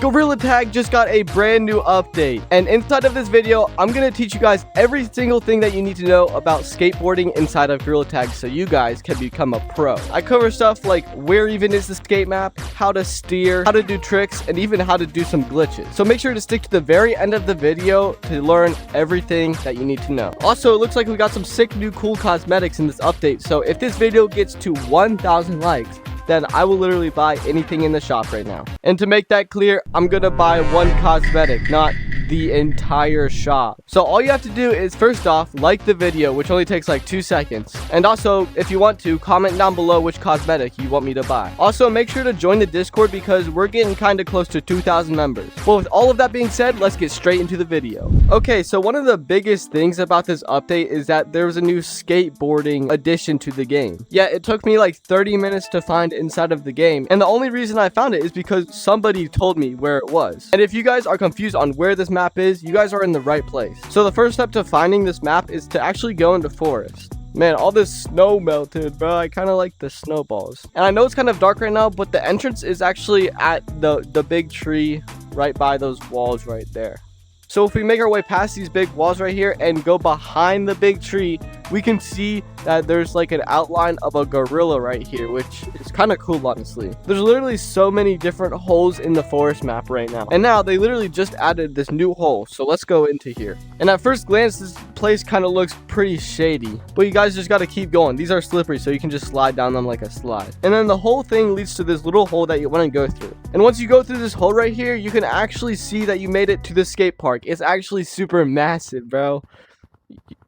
Gorilla Tag just got a brand new update, and inside of this video, I'm going to teach you guys every single thing that you need to know about skateboarding inside of Gorilla Tag so you guys can become a pro. I cover stuff like where even is the skate map, how to steer, how to do tricks, and even how to do some glitches. So make sure to stick to the very end of the video to learn everything that you need to know. Also, it looks like we got some sick new cool cosmetics in this update, so if this video gets to 1,000 likes, then I will literally buy anything in the shop right now. And to make that clear, I'm gonna buy one cosmetic, not the entire shop. So all you have to do is, first off, like the video, which only takes like 2 seconds. And also, if you want to, comment down below which cosmetic you want me to buy. Also, make sure to join the Discord because we're getting kind of close to 2,000 members. But with all of that being said, let's get straight into the video. Okay, so one of the biggest things about this update is that there was a new skateboarding addition to the game. Yeah, it took me like 30 minutes to find inside of the game, and the only reason I found it is because somebody told me where it was. And if you guys are confused on where this map is, you guys are in the right place. So the first step to finding this map is to actually go into forest. Man, all this snow melted, bro. I kind of like the snowballs. And I know it's kind of dark right now, but the entrance is actually at the big tree right by those walls right there. So if we make our way past these big walls right here and go behind the big tree, we can see that there's like an outline of a gorilla right here, which is kind of cool, honestly. There's literally so many different holes in the forest map right now. And now they literally just added this new hole. So let's go into here. And at first glance, this place kind of looks pretty shady, but you guys just got to keep going. These are slippery, so you can just slide down them like a slide. And then the whole thing leads to this little hole that you want to go through. And once you go through this hole right here, you can actually see that you made it to the skate park. It's actually super massive, bro.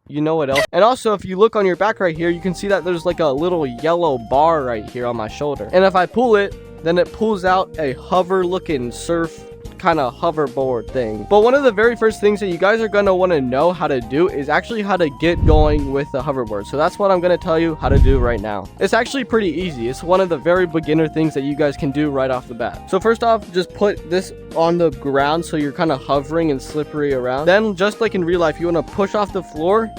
You know what else? And also, if you look on your back right here, you can see that there's like a little yellow bar right here on my shoulder. And if I pull it, then it pulls out a hover looking surf kind of hoverboard thing. But one of the very first things that you guys are going to want to know how to do is actually how to get going with the hoverboard. So that's what I'm going to tell you how to do right now. It's actually pretty easy. It's one of the very beginner things that you guys can do right off the bat. So first off, just put this on the ground so you're kind of hovering and slippery around. Then, just like in real life, you want to push off the floor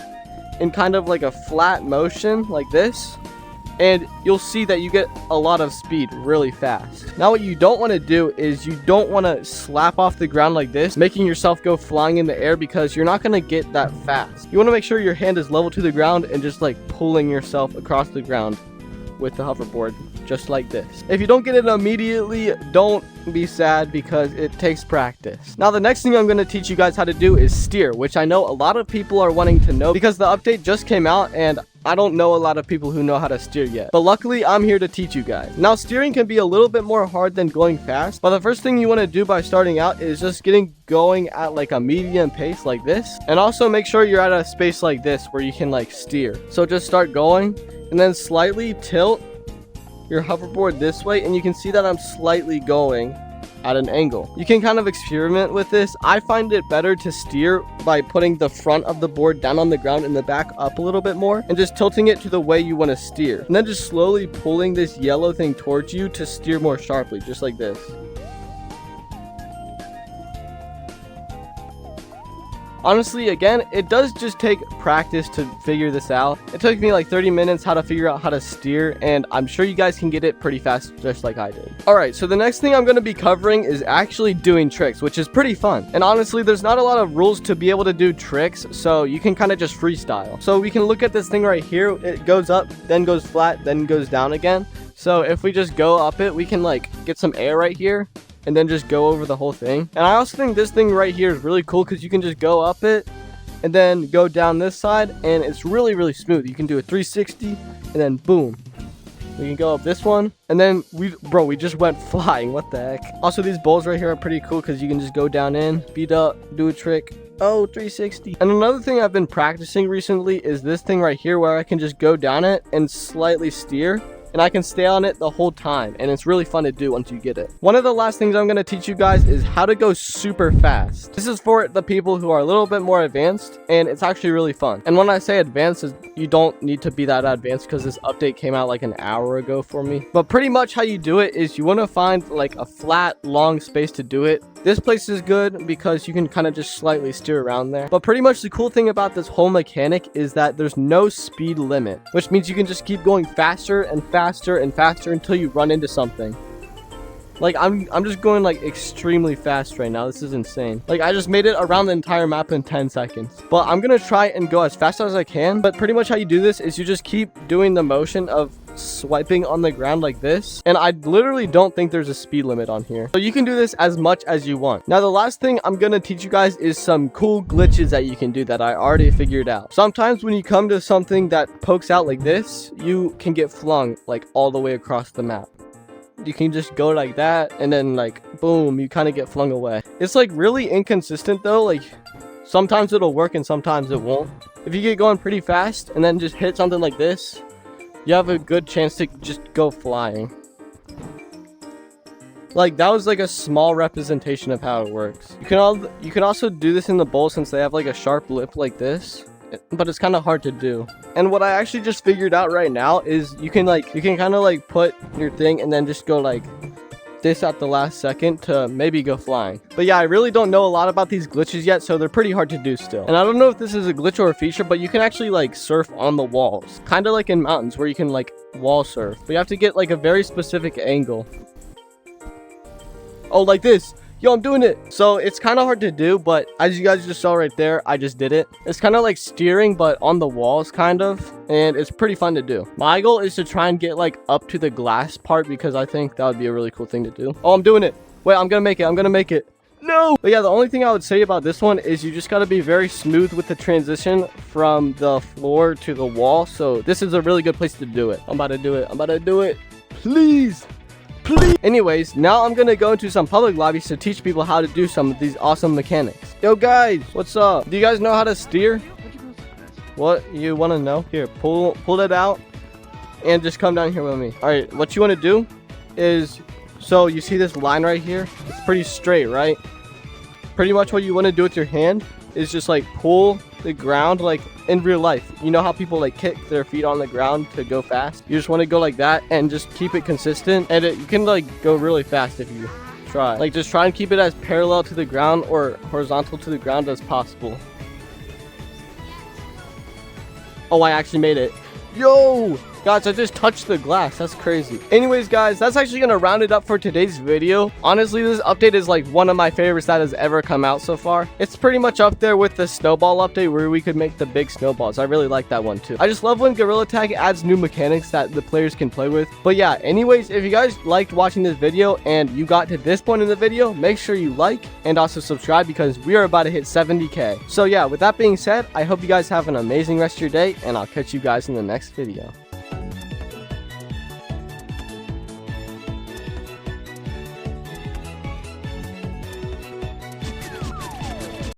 in kind of like a flat motion like this, and you'll see that you get a lot of speed really fast. Now what you don't want to do is you don't want to slap off the ground like this, making yourself go flying in the air, because you're not going to get that fast. You want to make sure your hand is level to the ground and just like pulling yourself across the ground with the hoverboard, just like this. If you don't get it immediately, don't be sad, because it takes practice. Now the next thing I'm going to teach you guys how to do is steer, which I know a lot of people are wanting to know because the update just came out and I don't know a lot of people who know how to steer yet. But luckily, I'm here to teach you guys. Now, steering can be a little bit more hard than going fast, but the first thing you want to do by starting out is just getting going at like a medium pace like this. And also make sure you're at a space like this where you can like steer. So just start going and then slightly tilt your hoverboard this way, and you can see that I'm slightly going at an angle. You can kind of experiment with this. I find it better to steer by putting the front of the board down on the ground and the back up a little bit more, and just tilting it to the way you want to steer, and then just slowly pulling this yellow thing towards you to steer more sharply, just like this. Honestly, again, it does just take practice to figure this out. It took me like 30 minutes how to figure out how to steer, and I'm sure you guys can get it pretty fast just like I did. Alright, so the next thing I'm going to be covering is actually doing tricks, which is pretty fun. And honestly, there's not a lot of rules to be able to do tricks, so you can kind of just freestyle. So we can look at this thing right here. It goes up, then goes flat, then goes down again. So if we just go up it, we can like get some air right here and then just go over the whole thing. And I also think this thing right here is really cool because you can just go up it and then go down this side, and it's really smooth. You can do a 360 and then boom, we can go up this one, and then we just went flying. What the heck? Also, these bowls right here are pretty cool because you can just go down in, beat up, do a trick. Oh, 360. And another thing I've been practicing recently is this thing right here where I can just go down it and slightly steer, and I can stay on it the whole time, and it's really fun to do once you get it. One of the last things I'm going to teach you guys is how to go super fast. This is for the people who are a little bit more advanced, and it's actually really fun. And when I say advanced, you don't need to be that advanced because this update came out like an hour ago for me. But pretty much how you do it is you want to find like a flat, long space to do it. This place is good because you can kind of just slightly steer around there. But pretty much the cool thing about this whole mechanic is that there's no speed limit, which means you can just keep going faster and faster and faster until you run into something. Like, I'm just going like extremely fast right now. This is insane. Like, I just made it around the entire map in 10 seconds. But I'm gonna try and go as fast as I can. But pretty much how you do this is you just keep doing the motion of swiping on the ground like this, and I literally don't think there's a speed limit on here, so you can do this as much as you want. Now the last thing I'm gonna teach you guys is some cool glitches that you can do that I already figured out. Sometimes when you come to something that pokes out like this, you can get flung like all the way across the map. You can just go like that, and then like boom, you kind of get flung away. It's like really inconsistent though. Like sometimes it'll work and sometimes it won't. If you get going pretty fast and then just hit something like this, you have a good chance to just go flying. Like, that was like a small representation of how it works. You can also do this in the bowl since they have like a sharp lip like this, but it's kind of hard to do. And what I actually just figured out right now is you can kind of like put your thing and then just go like this at the last second to maybe go flying. But yeah, I really don't know a lot about these glitches yet, so they're pretty hard to do still. And I don't know if this is a glitch or a feature, but you can actually like surf on the walls, kind of like in mountains where you can like wall surf, but you have to get like a very specific angle. Oh, like this. Yo, I'm doing it. So it's kind of hard to do, but as you guys just saw right there, I just did it. It's kind of like steering, but on the walls kind of, and it's pretty fun to do. My goal is to try and get like up to the glass part because I think that would be a really cool thing to do. Oh, I'm doing it. Wait, I'm gonna make it. I'm gonna make it. No! But yeah, the only thing I would say about this one is you just got to be very smooth with the transition from the floor to the wall. So this is a really good place to do it. I'm about to do it. I'm about to do it. Please. Anyways, now I'm gonna go into some public lobbies to teach people how to do some of these awesome mechanics. Yo guys, what's up? Do you guys know how to steer? What you want to know? Here, pull it out and just come down here with me. All right, what you want to do is, so you see this line right here? It's pretty straight, right? Pretty much what you want to do with your hand is just like pull the ground like in real life. You know how people like kick their feet on the ground to go fast? You just want to go like that and just keep it consistent, and you can like go really fast if you try. Like just try and keep it as parallel to the ground or horizontal to the ground as possible. Oh, I actually made it. Yo! Guys, I just touched the glass. That's crazy. Anyways, guys, that's actually going to round it up for today's video. Honestly, this update is like one of my favorites that has ever come out so far. It's pretty much up there with the snowball update where we could make the big snowballs. I really like that one too. I just love when Gorilla Tag adds new mechanics that the players can play with. But yeah, anyways, if you guys liked watching this video and you got to this point in the video, make sure you like and also subscribe because we are about to hit 70K. So yeah, with that being said, I hope you guys have an amazing rest of your day, and I'll catch you guys in the next video.